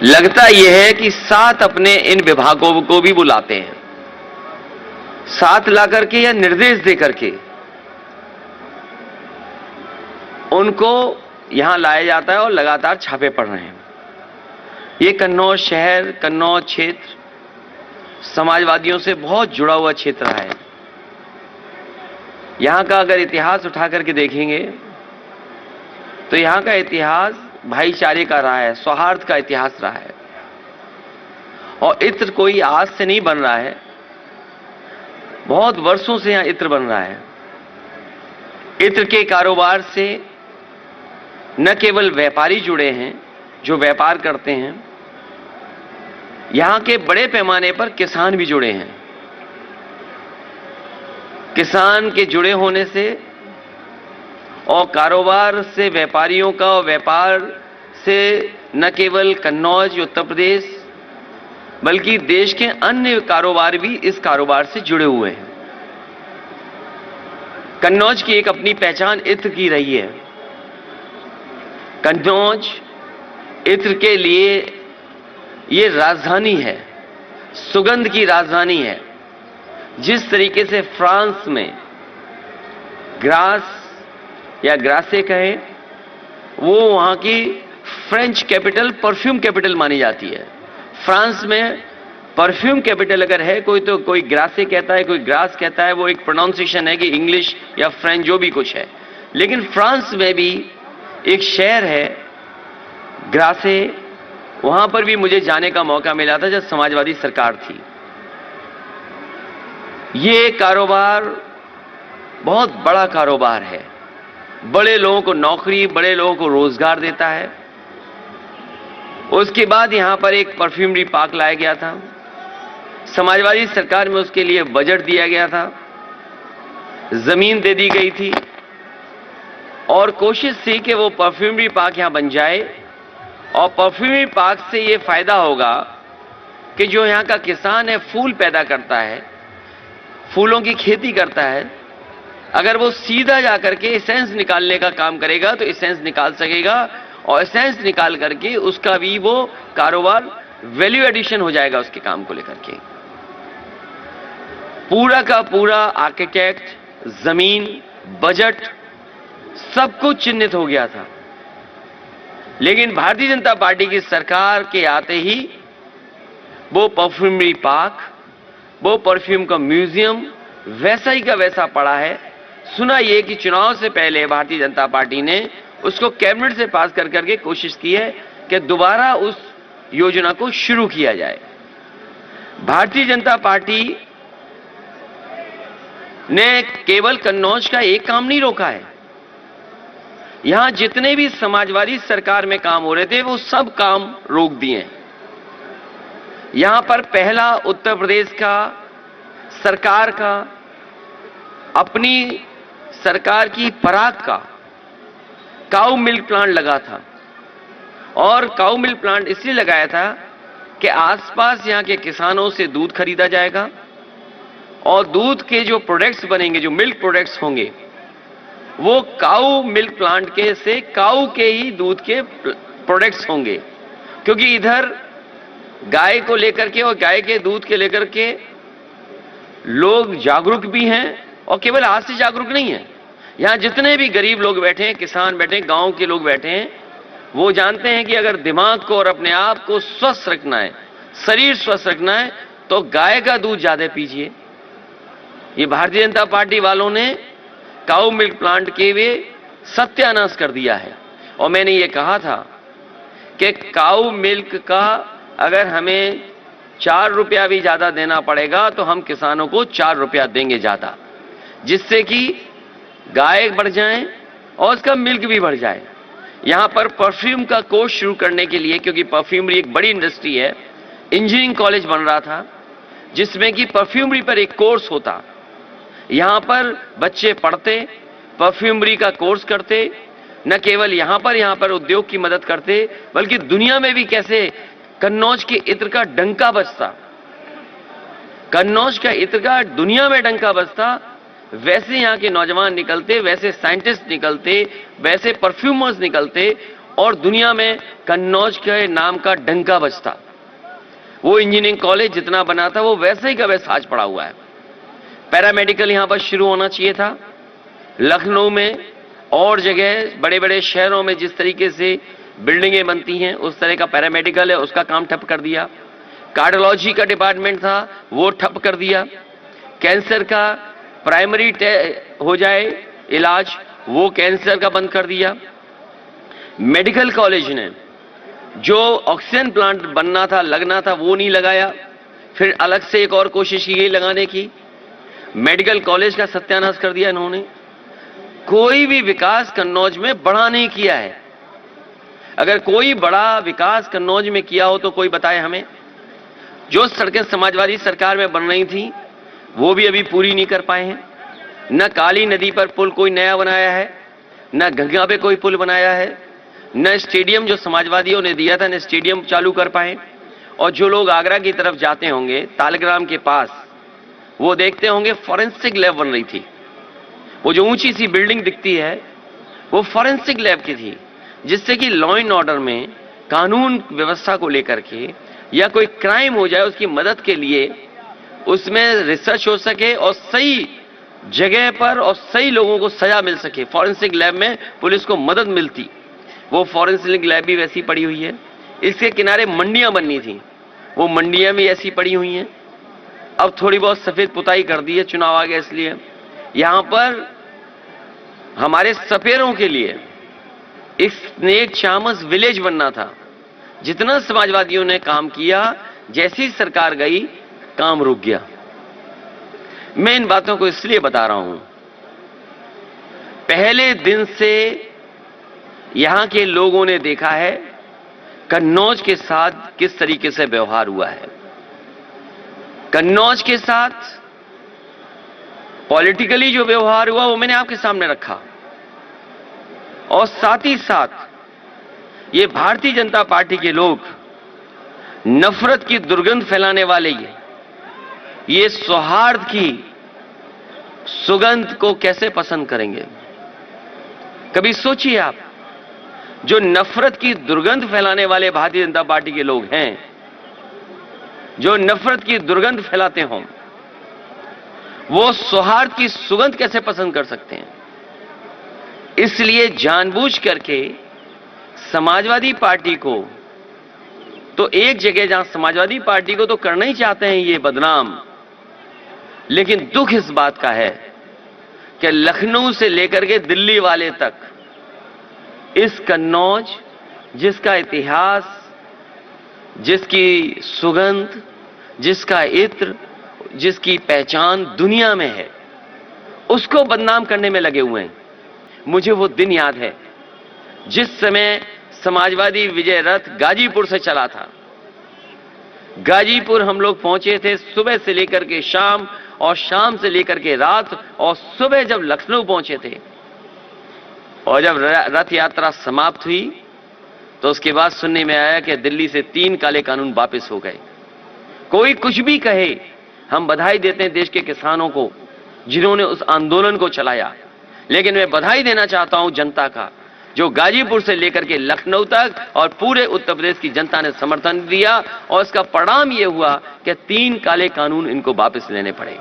लगता यह है कि साथ अपने इन विभागों को भी बुलाते हैं, साथ ला करके या निर्देश दे करके उनको यहां लाया जाता है और लगातार छापे पड़ रहे हैं। ये कन्नौज शहर, कन्नौज क्षेत्र समाजवादियों से बहुत जुड़ा हुआ क्षेत्र रहा है। यहां का अगर इतिहास उठा करके देखेंगे तो यहां का इतिहास भाईचारे का रहा है, सौहार्द का इतिहास रहा है। और इत्र कोई आज से नहीं बन रहा है, बहुत वर्षों से यहां इत्र बन रहा है। इत्र के कारोबार से न केवल व्यापारी जुड़े हैं जो व्यापार करते हैं, यहां के बड़े पैमाने पर किसान भी जुड़े हैं। किसान के जुड़े होने से और कारोबार से व्यापारियों का और व्यापार से न केवल कन्नौज उत्तर प्रदेश बल्कि देश के अन्य कारोबार भी इस कारोबार से जुड़े हुए हैं। कन्नौज की एक अपनी पहचान इत्र की रही है। कन्नौज इत्र के लिए ये राजधानी है, सुगंध की राजधानी है। जिस तरीके से फ्रांस में ग्रास या ग्रासे कहे, वो वहां की फ्रेंच कैपिटल, परफ्यूम कैपिटल मानी जाती है। फ्रांस में परफ्यूम कैपिटल अगर है कोई तो कोई ग्रासे कहता है, कोई ग्रास कहता है, वो एक प्रोनाउंसिएशन है कि इंग्लिश या फ्रेंच जो भी कुछ है। लेकिन फ्रांस में भी एक शहर है ग्रासे, वहां पर भी मुझे जाने का मौका मिला था जब समाजवादी सरकार थी। ये कारोबार बहुत बड़ा कारोबार है, बड़े लोगों को नौकरी, बड़े लोगों को रोजगार देता है। उसके बाद यहां पर एक परफ्यूमरी पार्क लाया गया था। समाजवादी सरकार में उसके लिए बजट दिया गया था, जमीन दे दी गई थी और कोशिश थी कि वो परफ्यूमरी पार्क यहां बन जाए। और परफ्यूमरी पार्क से ये फायदा होगा कि जो यहां का किसान है, फूल पैदा करता है, फूलों की खेती करता है, अगर वो सीधा जाकर के एसेंस निकालने का काम करेगा तो एसेंस निकाल सकेगा और एसेंस निकाल करके उसका भी वो कारोबार वैल्यू एडिशन हो जाएगा उसके काम को लेकर के। पूरा का पूरा आर्किटेक्ट, जमीन, बजट सब कुछ चिन्हित हो गया था। लेकिन भारतीय जनता पार्टी की सरकार के आते ही वो परफ्यूमरी पार्क, वो परफ्यूम का म्यूजियम वैसा ही का वैसा पड़ा है। सुना ये कि चुनाव से पहले भारतीय जनता पार्टी ने उसको कैबिनेट से पास कर करके कोशिश की है कि दोबारा उस योजना को शुरू किया जाए। भारतीय जनता पार्टी ने केवल कन्नौज का एक काम नहीं रोका है। यहां जितने भी समाजवादी सरकार में काम हो रहे थे वो सब काम रोक दिए। यहां पर पहला उत्तर प्रदेश का सरकार का अपनी सरकार की पराग का काऊ मिल्क प्लांट लगा था। और काऊ मिल्क प्लांट इसलिए लगाया था कि आसपास यहां के किसानों से दूध खरीदा जाएगा और दूध के जो प्रोडक्ट्स बनेंगे, जो मिल्क प्रोडक्ट्स होंगे, वो काऊ मिल्क प्लांट के से काऊ के ही दूध के प्रोडक्ट्स होंगे। क्योंकि इधर गाय को लेकर के और गाय के दूध के लेकर के लोग जागरूक भी हैं और केवल आज से जागरूक नहीं है। यहां जितने भी गरीब लोग बैठे हैं, किसान बैठे हैं, गांव के लोग बैठे हैं, वो जानते हैं कि अगर दिमाग को और अपने आप को स्वस्थ रखना है, शरीर स्वस्थ रखना है, तो गाय का दूध ज्यादा पीजिए। ये भारतीय जनता पार्टी वालों ने काऊ मिल्क प्लांट के वे सत्यानाश कर दिया है। और मैंने ये कहा था कि काऊ मिल्क का अगर हमें 4 रुपया भी ज्यादा देना पड़ेगा तो हम किसानों को 4 रुपया देंगे ज्यादा, जिससे कि गाय बढ़ जाए और उसका मिल्क भी बढ़ जाए। यहां पर परफ्यूम का कोर्स शुरू करने के लिए, क्योंकि परफ्यूमरी एक बड़ी इंडस्ट्री है, इंजीनियरिंग कॉलेज बन रहा था जिसमें कि परफ्यूमरी पर एक कोर्स होता। यहां पर बच्चे पढ़ते, परफ्यूमरी का कोर्स करते, न केवल यहां पर उद्योग की मदद करते, बल्कि दुनिया में भी कैसे कन्नौज के इत्र का डंका बजता, कन्नौज का इत्र का दुनिया में डंका बजता, वैसे यहां के नौजवान निकलते, वैसे साइंटिस्ट निकलते, वैसे परफ्यूमर्स निकलते और दुनिया में कन्नौज के नाम का डंका बजता। वो इंजीनियरिंग कॉलेज जितना बना था वो वैसे ही का वैसा आज पड़ा हुआ है। पैरामेडिकल यहां पर शुरू होना चाहिए था। लखनऊ में और जगह बड़े बड़े शहरों में जिस तरीके से बिल्डिंगें बनती हैं उस तरह का पैरामेडिकल है, उसका काम ठप कर दिया। कार्डियोलॉजी का डिपार्टमेंट था वो ठप कर दिया। कैंसर का प्राइमरी हो जाए इलाज, वो कैंसर का बंद कर दिया। मेडिकल कॉलेज ने जो ऑक्सीजन प्लांट बनना था लगना था वो नहीं लगाया, फिर अलग से एक और कोशिश की गई लगाने की। मेडिकल कॉलेज का सत्यानाश कर दिया इन्होंने। कोई भी विकास कन्नौज में बड़ा नहीं किया है। अगर कोई बड़ा विकास कन्नौज में किया हो तो कोई बताए हमें। जो सड़कें समाजवादी सरकार में बन रही थी वो भी अभी पूरी नहीं कर पाए हैं। न काली नदी पर पुल कोई नया बनाया है, न गंगा पे कोई पुल बनाया है, न स्टेडियम जो समाजवादियों ने दिया था न स्टेडियम चालू कर पाए। और जो लोग आगरा की तरफ जाते होंगे तालग्राम के पास, वो देखते होंगे फॉरेंसिक लैब बन रही थी। वो जो ऊंची सी बिल्डिंग दिखती है वो फॉरेंसिक लैब की थी, जिससे कि लॉ एंड ऑर्डर में कानून व्यवस्था को लेकर के या कोई क्राइम हो जाए उसकी मदद के लिए उसमें रिसर्च हो सके और सही जगह पर और सही लोगों को सजा मिल सके। फॉरेंसिक लैब में पुलिस को मदद मिलती। वो फॉरेंसिक लैब भी वैसी पड़ी हुई है। इसके किनारे मंडियां बननी थी, वो मंडियां भी ऐसी पड़ी हुई हैं। अब थोड़ी बहुत सफेद पुताई कर दी है, चुनाव आ गया इसलिए। यहां पर हमारे सपेरों के लिए एक स्नेक चामस विलेज बनना था। जितना समाजवादियों ने काम किया, जैसी सरकार गई काम रुक गया। मैं इन बातों को इसलिए बता रहा हूं, पहले दिन से यहां के लोगों ने देखा है कन्नौज के साथ किस तरीके से व्यवहार हुआ है। कन्नौज के साथ पॉलिटिकली जो व्यवहार हुआ वो मैंने आपके सामने रखा, और साथ ही साथ ये भारतीय जनता पार्टी के लोग नफरत की दुर्गंध फैलाने वाले ये सौहार्द की सुगंध को कैसे पसंद करेंगे। कभी सोचिए आप, जो नफरत की दुर्गंध फैलाने वाले भारतीय जनता पार्टी के लोग हैं, जो नफरत की दुर्गंध फैलाते हों, वो सौहार्द की सुगंध कैसे पसंद कर सकते हैं। इसलिए जानबूझ करके समाजवादी पार्टी को, तो एक जगह जहां समाजवादी पार्टी को तो करना ही चाहते हैं ये बदनाम, लेकिन दुख इस बात का है कि लखनऊ से लेकर के दिल्ली वाले तक इस कन्नौज, जिसका इतिहास, जिसकी सुगंध, जिसका इत्र, जिसकी पहचान दुनिया में है, उसको बदनाम करने में लगे हुए हैं। मुझे वो दिन याद है जिस समय समाजवादी विजय रथ गाजीपुर से चला था। गाजीपुर हम लोग पहुंचे थे सुबह से लेकर के शाम, और शाम से लेकर के रात, और सुबह जब लखनऊ पहुंचे थे और जब रथ यात्रा समाप्त हुई तो उसके बाद सुनने में आया कि दिल्ली से 3 काले कानून वापस हो गए। कोई कुछ भी कहे, हम बधाई देते हैं देश के किसानों को जिन्होंने उस आंदोलन को चलाया, लेकिन मैं बधाई देना चाहता हूं जनता का, जो गाजीपुर से लेकर के लखनऊ तक और पूरे उत्तर प्रदेश की जनता ने समर्थन दिया, और इसका परिणाम यह हुआ कि 3 काले कानून इनको वापस लेने पड़े।